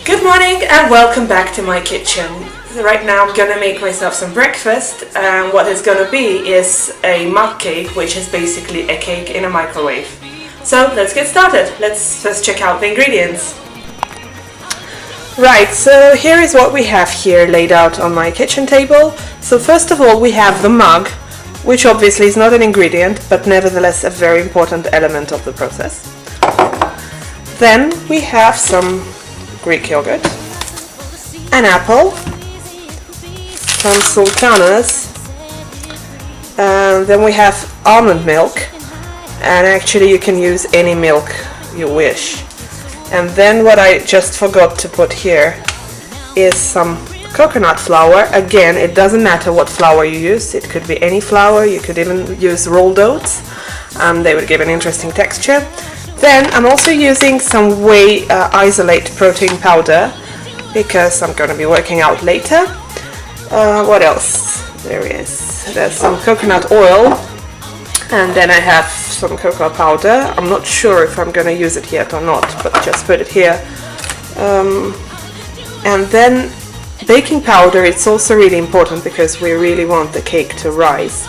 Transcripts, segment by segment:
Good morning and welcome back to my kitchen. Right now I'm gonna make myself some breakfast, and what it's gonna be is a mug cake, which is basically a cake in a microwave. So let's get started. Let's first check out the ingredients. Right, so here is what we have here laid out on my kitchen table. So first of all we have the mug, which obviously is not an ingredient, but nevertheless a very important element of the process. Then we have some Greek yogurt, an apple, some sultanas, and then we have almond milk, and actually you can use any milk you wish. And then what I just forgot to put here is some coconut flour. Again, it doesn't matter what flour you use, it could be any flour, you could even use rolled oats, they would give an interesting texture. Then I'm also using some whey isolate protein powder because I'm going to be working out later. What else? There's some coconut oil, and then I have some cocoa powder. I'm not sure if I'm going to use it yet or not, but just put it here. And then baking powder, it's also really important because we really want the cake to rise.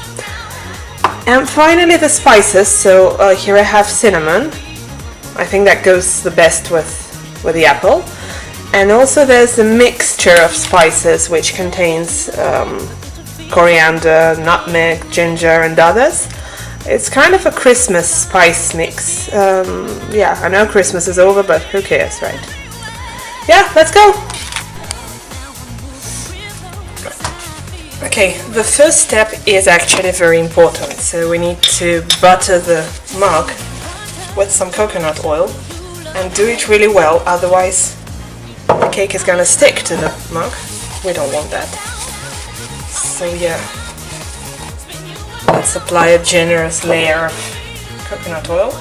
And finally the spices. So here I have cinnamon. I think that goes the best with the apple. And also there's a mixture of spices which contains coriander, nutmeg, ginger and others. It's kind of a Christmas spice mix. Yeah, I know Christmas is over, but who cares, right? Yeah, let's go! Okay, the first step is actually very important. So we need to butter the mug with some coconut oil and do it really well, otherwise the cake is gonna stick to the mug. We don't want that. So yeah, let's apply a generous layer of coconut oil.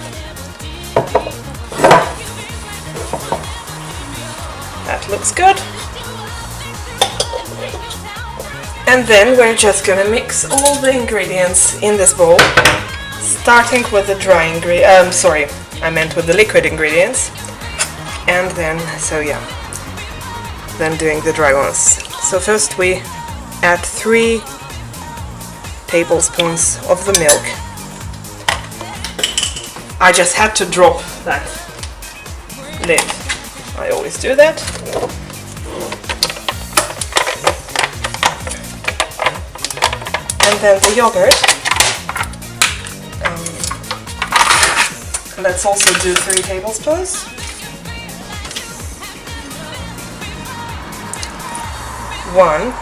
That looks good. And then we're just gonna mix all the ingredients in this bowl, starting with the dry ingredients, sorry, I meant with the liquid ingredients, and then, then doing the dry ones. So first we add 3 tablespoons of the milk. I just had to drop that lid. I always do that. And then the yogurt. Let's also do 3 tablespoons. 1,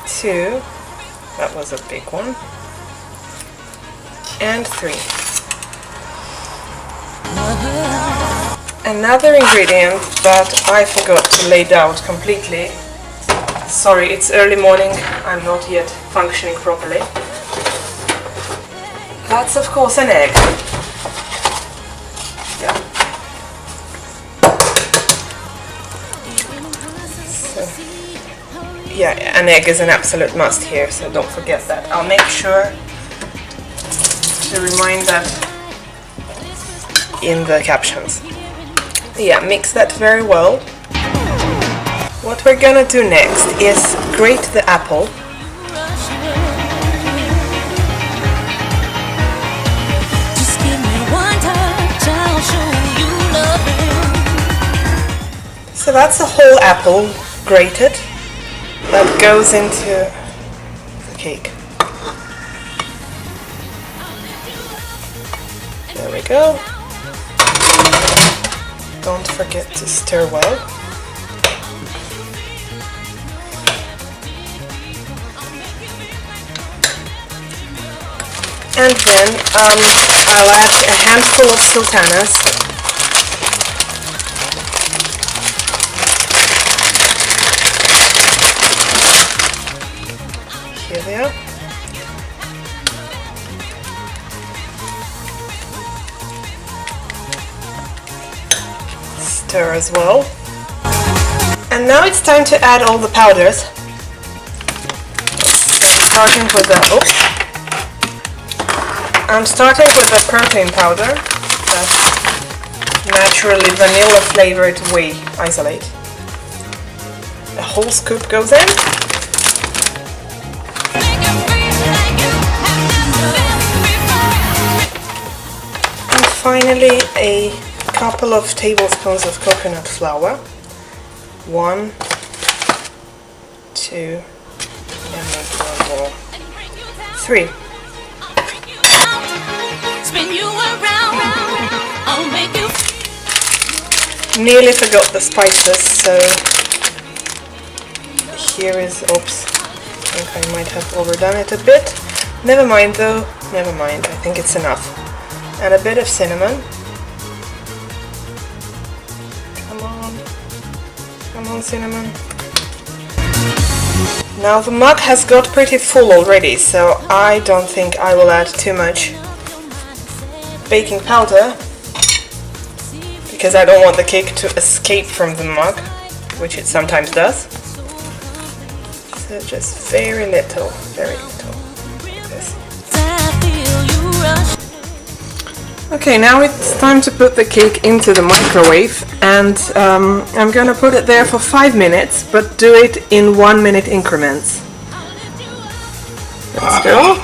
2, that was a big one, and 3. Another ingredient that I forgot to lay out completely. Sorry, it's early morning, I'm not yet functioning properly. That's of course an egg. Yeah. So, yeah, an egg is an absolute must here, so don't forget that. I'll make sure to remind that in the captions. Yeah, mix that very well. What we're gonna do next is grate the apple. So that's a whole apple grated that goes into the cake. There we go. Don't forget to stir well. And then I'll add a handful of sultanas. Here they are. Stir as well. And now it's time to add all the powders. Starting with the I'm starting with the protein powder. That's naturally vanilla flavored whey isolate. A whole scoop goes in. And finally a couple of tablespoons of coconut flour. 1, 2, and maybe 1 more. 3. Nearly forgot the spices, so here is, oops, I think I might have overdone it a bit. Never mind though, never mind, I think it's enough. And a bit of cinnamon. Come on cinnamon. Now the mug has got pretty full already, so I don't think I will add too much baking powder, because I don't want the cake to escape from the mug, which it sometimes does. So just very little, like this. Okay, now it's time to put the cake into the microwave, and I'm gonna put it there for 5 minutes, but do it in 1 minute increments. Let's go.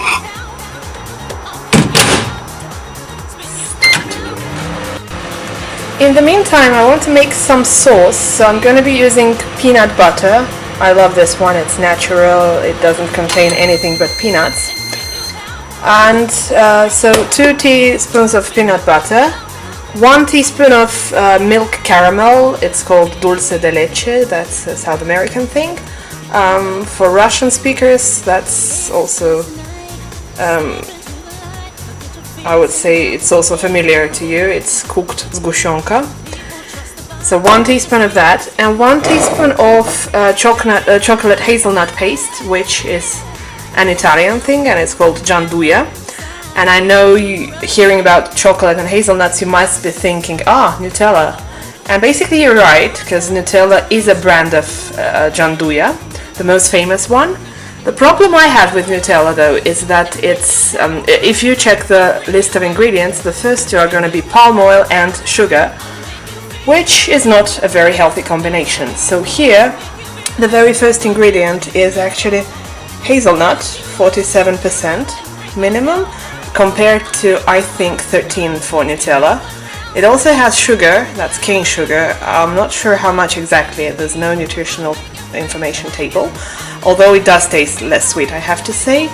In the meantime, I want to make some sauce, so I'm going to be using peanut butter. I love this one, it's natural, it doesn't contain anything but peanuts. And so 2 teaspoons of peanut butter, 1 teaspoon of milk caramel, it's called dulce de leche, that's a South American thing. For Russian speakers, that's also I would say it's also familiar to you. It's cooked zgushonka. So 1 teaspoon of that, and 1 teaspoon of chocolate hazelnut paste, which is an Italian thing, and it's called gianduja. And I know hearing about chocolate and hazelnuts, you must be thinking, Nutella. And basically you're right, because Nutella is a brand of gianduja, the most famous one. The problem I have with Nutella though is that it's, if you check the list of ingredients, the first 2 are going to be palm oil and sugar, which is not a very healthy combination. So here, the very first ingredient is actually hazelnut, 47% minimum, compared to I think 13 for Nutella. It also has sugar, that's cane sugar. I'm not sure how much exactly, there's no nutritional information table, although it does taste less sweet, I have to say.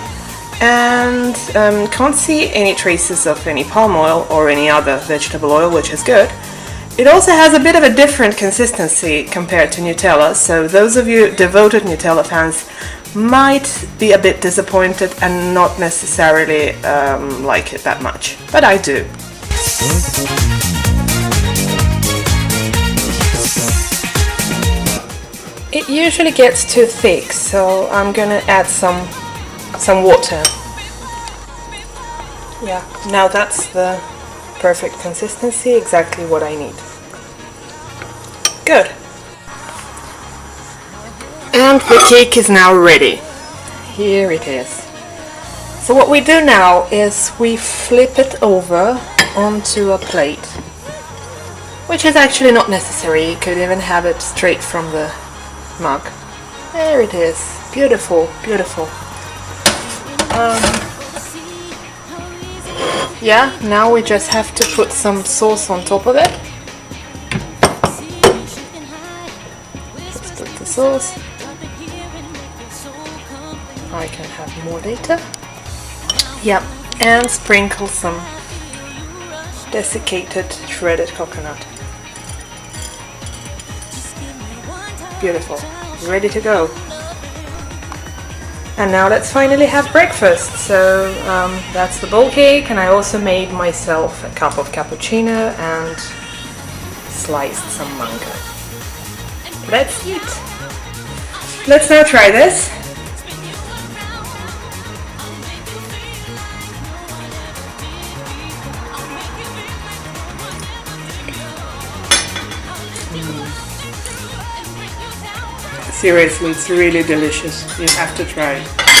And can't see any traces of any palm oil or any other vegetable oil, which is good. It also has a bit of a different consistency compared to Nutella, so those of you devoted Nutella fans might be a bit disappointed and not necessarily like it that much, but I do. It usually gets too thick, so I'm gonna add some water. Yeah, now that's the perfect consistency, exactly what I need. Good. And the cake is now ready. Here it is. So what we do now is we flip it over onto a plate, which is actually not necessary. You could even have it straight from the mug. There it is. Beautiful, beautiful. Yeah, now we just have to put some sauce on top of it. Let's put the sauce. I can have more later. Yep, and sprinkle some desiccated shredded coconut. Beautiful, ready to go. And now let's finally have breakfast. So that's the bowl cake, and I also made myself a cup of cappuccino and sliced some mango. Let's eat. Let's now try this. Seriously, it's really delicious. You have to try it.